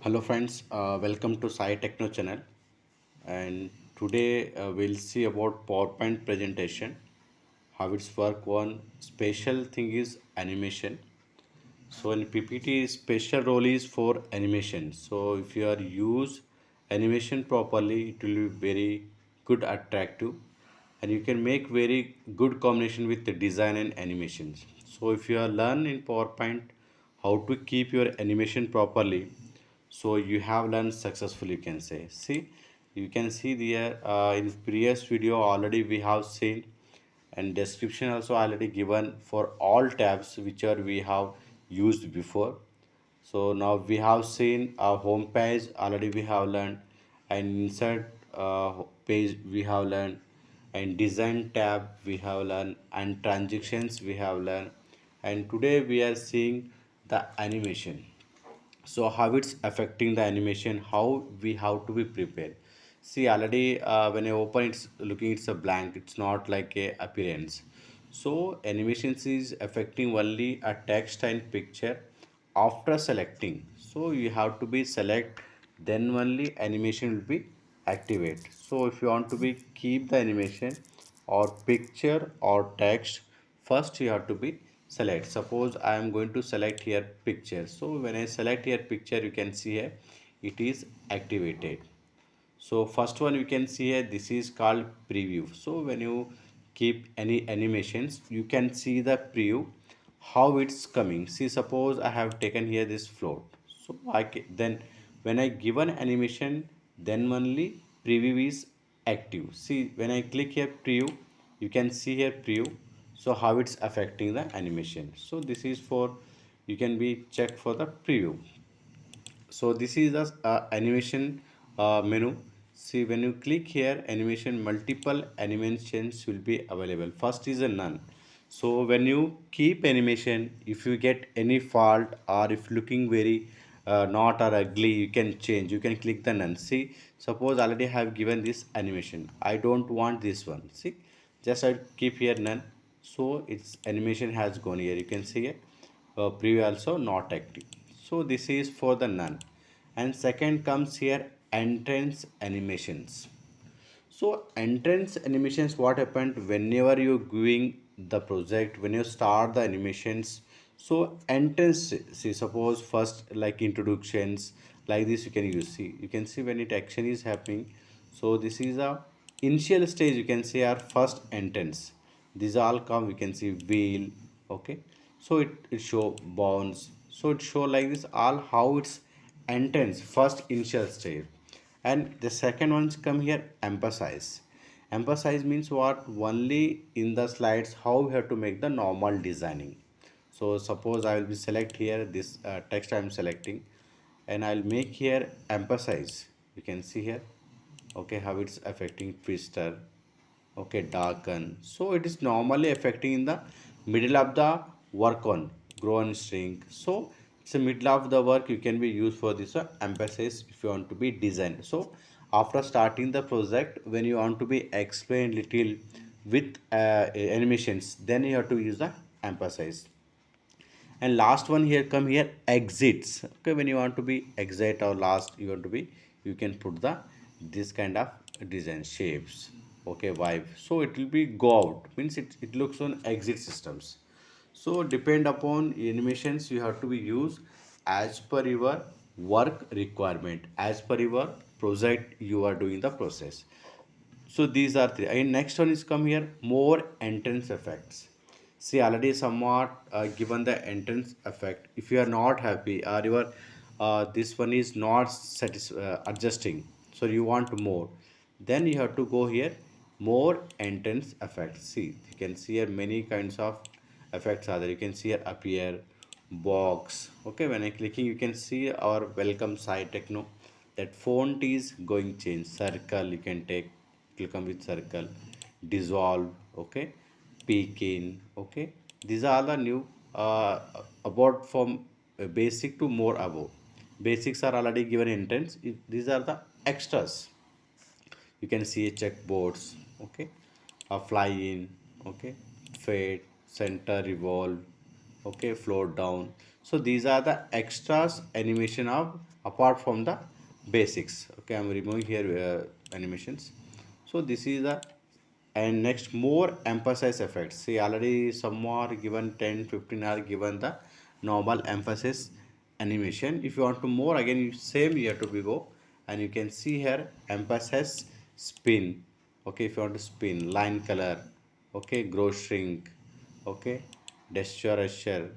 Hello friends, welcome to Sai Techno channel, and today we'll see about PowerPoint presentation, how it's work. One special thing is animation. So in PPT, special role is for animation. So if you are use animation properly, it will be very good, attractive, and you can make very good combination with the design and animations. So if you are learn in PowerPoint how to keep your animation properly, so you have learned successfully, you can say. See, you can see there in previous video already we have seen, and description also already given for all tabs which are we have used before. So now we have seen our home page already we have learned, and insert page we have learned, and design tab we have learned, and transactions we have learned, and today we are seeing the animation. So how it's affecting the animation, how we have to be prepared. See, already when I open it's looking, it's a blank, it's not like a appearance. So animations is affecting only a text and picture after selecting. So you have to be select, then only animation will be activate. So if you want to be keep the animation or picture or text, first you have to be select. Suppose I am going to select here picture. So when I select here picture, you can see here it is activated. So first one you can see here, this is called preview. So when you keep any animations, you can see the preview how it's coming. See, suppose I have taken here this float. So then when I give an animation, then only preview is active. See, when I click here preview, you can see here preview. So how it's affecting the animation. So this is for, you can be check for the preview. So this is the animation menu. See, when you click here animation, multiple animations will be available. First is a none. So when you keep animation, if you get any fault or if looking very not or ugly, you can change, you can click the none. See, suppose already have given this animation, I don't want this one. See, just I keep here none. So its animation has gone here, you can see it. Preview also not active. So this is for the none. And second comes here entrance animations. So entrance animations, what happened whenever you're doing the project, when you start the animations. So entrance, see, suppose first like introductions, like this you can use. See, you can see when it action is happening. So this is a initial stage, you can say our first entrance. These all come, we can see wheel. Okay, so it show bounds. So it show like this all how it's entrance first initial stage. And the second ones come here emphasize. Emphasize means what, only in the slides how we have to make the normal designing. So suppose I will be select here this text I am selecting, and I'll make here emphasize. You can see here, okay, how it's affecting twister. Okay, darken. So it is normally affecting in the middle of the work on grow and shrink. So it's a middle of the work, you can be used for this emphasis if you want to be design. So after starting the project, when you want to be explain little with animations, then you have to use the emphasis. And last one here come here exits. Okay, when you want to be exit or last you want to be, you can put the this kind of design shapes. Okay, vibe. So it will be go out means it looks on exit systems. So depend upon animations, you have to be used as per your work requirement, as per your project you are doing the process. So these are three. And next one is come here more entrance effects. See, already somewhat given the entrance effect. If you are not happy or your this one is not adjusting, so you want more, then you have to go here more entrance effects. See, you can see here many kinds of effects are there. You can see here appear box. Okay, when I clicking, you can see our welcome site techno. That font is going change circle. You can take click on with circle, dissolve. Okay, peek in. Okay, these are the new about from basic to more above. Basics are already given entrance. These are the extras. You can see checkboards. Okay, a fly in. Okay, fade, center, revolve. Okay, float down. So these are the extras animation of apart from the basics. Okay, I'm removing here animations. So this is the, and next more emphasize effects. See, already some are given 10 15 are given the normal emphasis animation. If you want to more again, you same you have to be go, and you can see here emphasize spin. Okay, if you want to spin line color, okay, grow shrink, okay, gesture,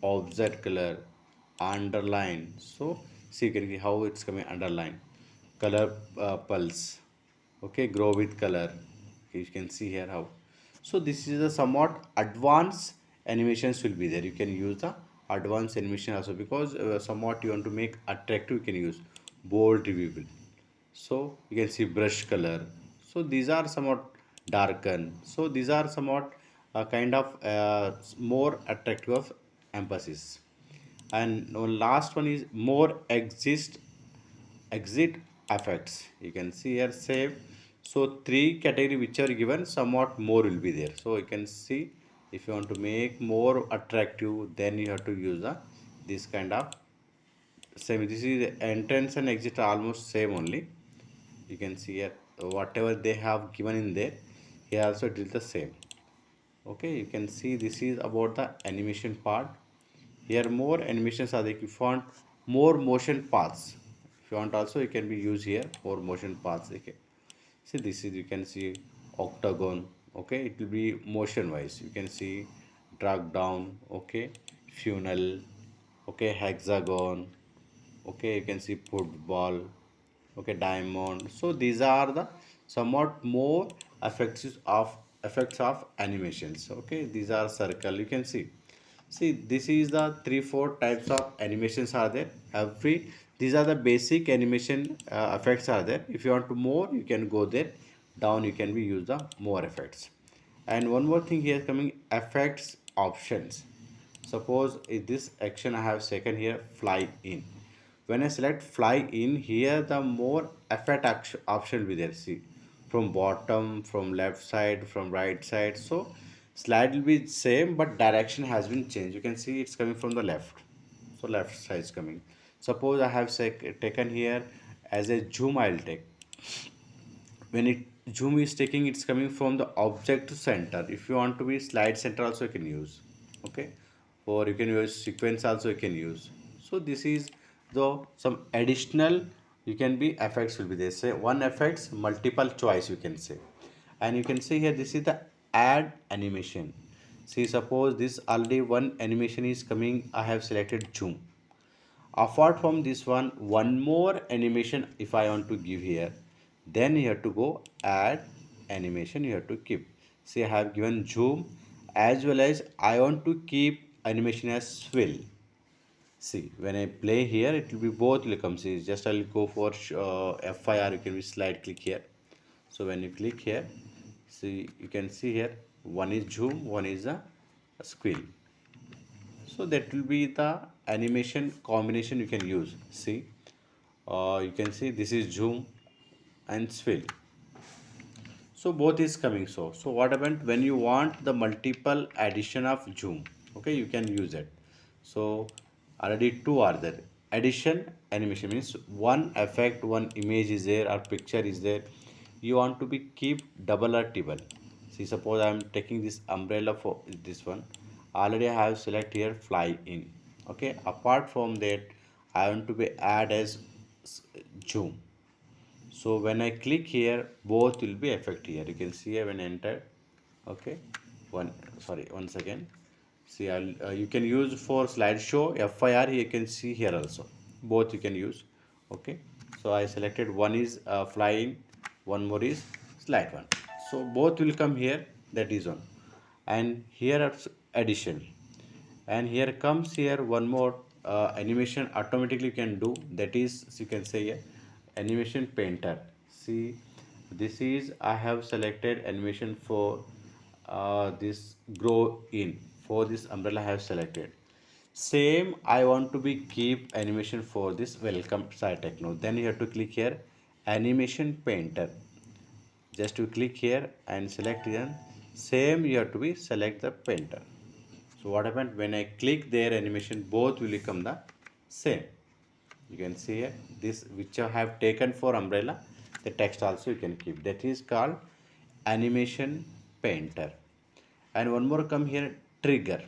offset color, underline. So see, you can see how it's coming underline, color pulse, okay, grow with color. Okay, you can see here how. So this is a somewhat advanced animations will be there. You can use the advanced animation also, because somewhat you want to make attractive, you can use bold reveal. So you can see brush color. So these are somewhat darken. So these are somewhat kind of more attractive of emphasis. And one last one is more exit effects. You can see here save. So three category which are given, somewhat more will be there. So you can see, if you want to make more attractive, then you have to use this kind of same. This is entrance and exit are almost same only. You can see here whatever they have given in there, here also it is the same. Okay, you can see this is about the animation part. Here more animations are there. If you want more motion paths, if you want also, you can be used here more motion paths. Okay, see this is, you can see octagon. Okay, it will be motion wise. You can see drag down. Okay, funnel. Okay, hexagon. Okay, you can see football. Okay, diamond. So these are the somewhat more effects of animations. Okay, these are circle, you can see this is the 3 4 types of animations are there. Every, these are the basic animation effects are there. If you want to more, you can go there, down you can be use the more effects. And one more thing here coming, effects options. Suppose in this action I have taken here fly in. When I select fly in, here the more effect option will be there. See, from bottom, from left side, from right side. So slide will be same, but direction has been changed. You can see it's coming from the left. So left side is coming. Suppose I have taken here as a zoom, I'll take. When it zoom is taking, it's coming from the object to center. If you want to be slide center also, you can use. Okay, or you can use sequence also, you can use. So this is the some additional, you can be effects will be there. Say one effects multiple choice, you can say. And you can see here, this is the add animation. See, suppose this already one animation is coming, I have selected zoom. Apart from this one more animation if I want to give here, then you have to go add animation, you have to keep. See, I have given zoom, as well as I want to keep animation as swivel. See, when I play here, it will be both will come. See, just I'll go for FIR, you can be slide click here. So when you click here, see, you can see here, one is zoom, one is a squill. So that will be the animation combination you can use. See, you can see this is zoom and swivel. So both is coming. So what happened when you want the multiple addition of zoom? Okay, you can use it. So already two are there. Addition animation means one effect, one image is there or picture is there. You want to be keep double or triple. See, suppose I am taking this umbrella for this one. Already I have select here fly in. Okay, apart from that, I want to be add as zoom. So when I click here, both will be affected here. You can see here when entered. Okay, once again. See, you can use for slideshow FIR. You can see here also. Both you can use. Okay, so I selected one is flying, one more is slide one. So both will come here. That is one, and here are addition. And here comes here one more animation automatically you can do, that is, you can say here, animation painter. See, this is, I have selected animation for this grow in, for this umbrella I have selected. Same I want to be keep animation for this welcome site techno, then you have to click here animation painter. Just to click here and select here, same you have to be select the painter. So what happened when I click their animation, both will become the same. You can see here this which I have taken for umbrella, the text also you can keep. That is called animation painter. And one more come here, trigger.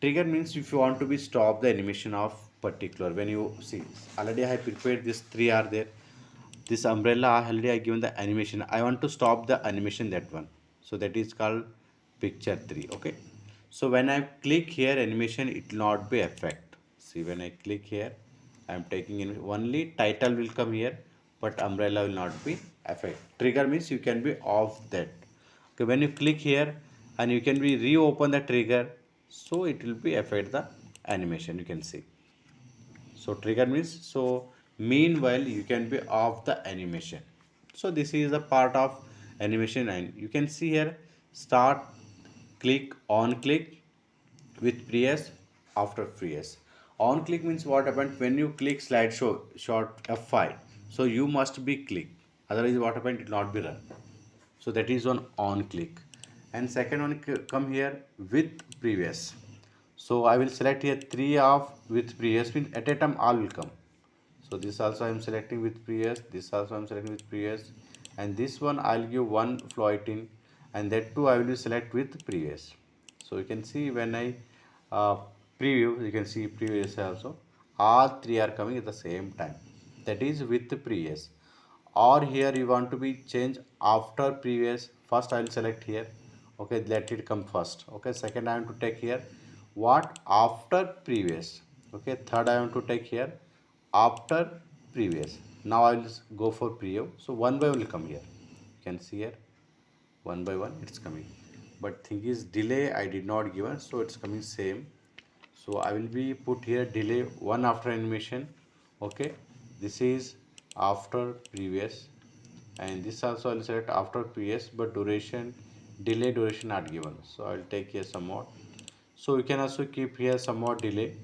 Trigger means if you want to be stop the animation of particular, when you see already I have prepared this three are there, this umbrella already I given the animation, I want to stop the animation, that one. So that is called picture 3. Okay, so when I click here animation, it will not be effect. See, when I click here, I am taking in only title will come here, but umbrella will not be effect. Trigger means you can be off that. Okay, when you click here and you can be reopen the trigger, so it will be affect the animation, you can see. So trigger means, so meanwhile you can be off the animation. So this is a part of animation. And you can see here, start, click, on click, with previous, after previous. On click means what happened when you click slideshow short F5, so you must be click, otherwise what happened, it will not be run. So that is on click. And second one come here with previous. So I will select here three of with previous, means at a time all will come. So this also I am selecting with previous, this also I am selecting with previous, and this one I'll give one floating, and that too I will select with previous. So you can see when I uh, preview, you can see previous also, all three are coming at the same time. That is with the previous. Or here you want to be change after previous, first I will select here. Okay, let it come first. Okay, second I want to take here what after previous. Okay, third I want to take here after previous. Now I will go for preview. So one by one will come here. You can see here one by one it's coming. But thing is delay I did not given, so it's coming same. So I will be put here delay one after animation. Okay, this is after previous, and this also I'll select after previous, but duration delay duration not given, so I'll take here some more. So you can also keep here some more delay.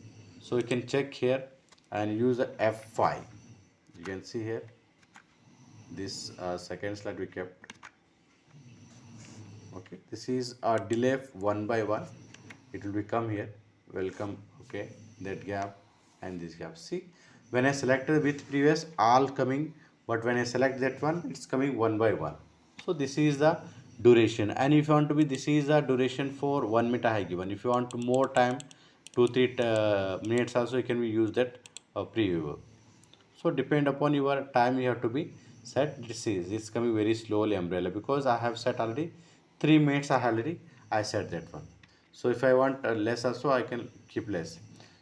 So you can check here and use the F5. You can see here this second slide we kept. Okay, this is a delay one by one, it will become here welcome. Okay, that gap and this gap, see, when I selected with previous all coming, but when I select that one it's coming one by one. So this is the duration. And if you want to be, this is the duration for 1 minute I have given. If you want to more time, 2 3 minutes also you can be use that preview. So depend upon your time you have to be set. This is it's coming very slowly umbrella, because I have set already 3 minutes, I set that one. So if I want less also I can keep less.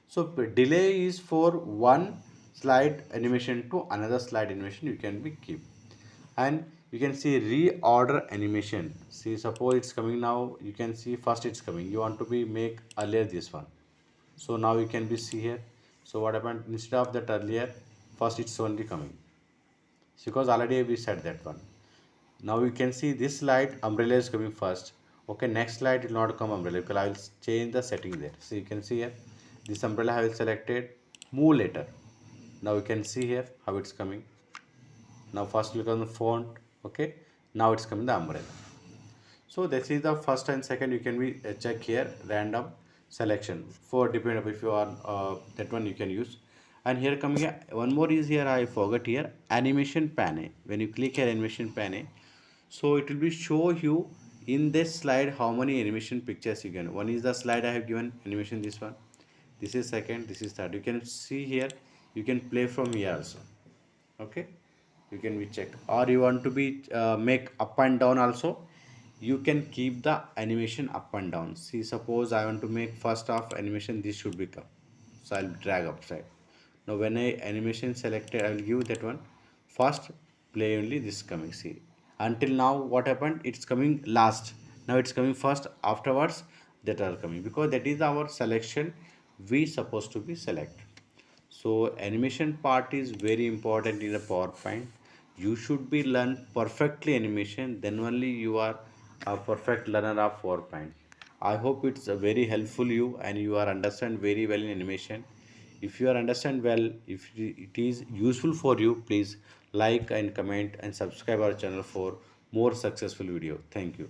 So delay is for one slide animation to another slide animation you can be keep. And you can see reorder animation. See, suppose it's coming now, you can see first it's coming, you want to be make earlier this one. So now you can be see here. So what happened, instead of that earlier, first it's only coming, because already we set that one. Now you can see this slide umbrella is coming first. Okay, next slide will not come umbrella, because I will change the setting there. So you can see here this umbrella I will selected move later. Now you can see here how it's coming. Now first look on the font. Okay, now it's coming the umbrella. So this is the first and second, you can be check here random selection for depend if you are that one you can use. And here coming here one more is here, I forgot here, animation pane. When you click here animation pane, so it will be show you in this slide how many animation pictures you can. One is the slide I have given animation, this one, this is second, this is third. You can see here, you can play from here also. Okay, you can be check, or you want to be make up and down also, you can keep the animation up and down. See, suppose I want to make first half animation, this should become, so I'll drag upside. Now when I animation selected, I will give that one first play only, this coming. See, until now what happened, it's coming last, now it's coming first, afterwards that are coming, because that is our selection we supposed to be select. So animation part is very important in a PowerPoint. You should be learn perfectly animation, then only you are a perfect learner of PowerPoint. I hope it's very helpful you and you are understand very well in animation. If you are understand well, if it is useful for you, please like and comment and subscribe our channel for more successful video. Thank you.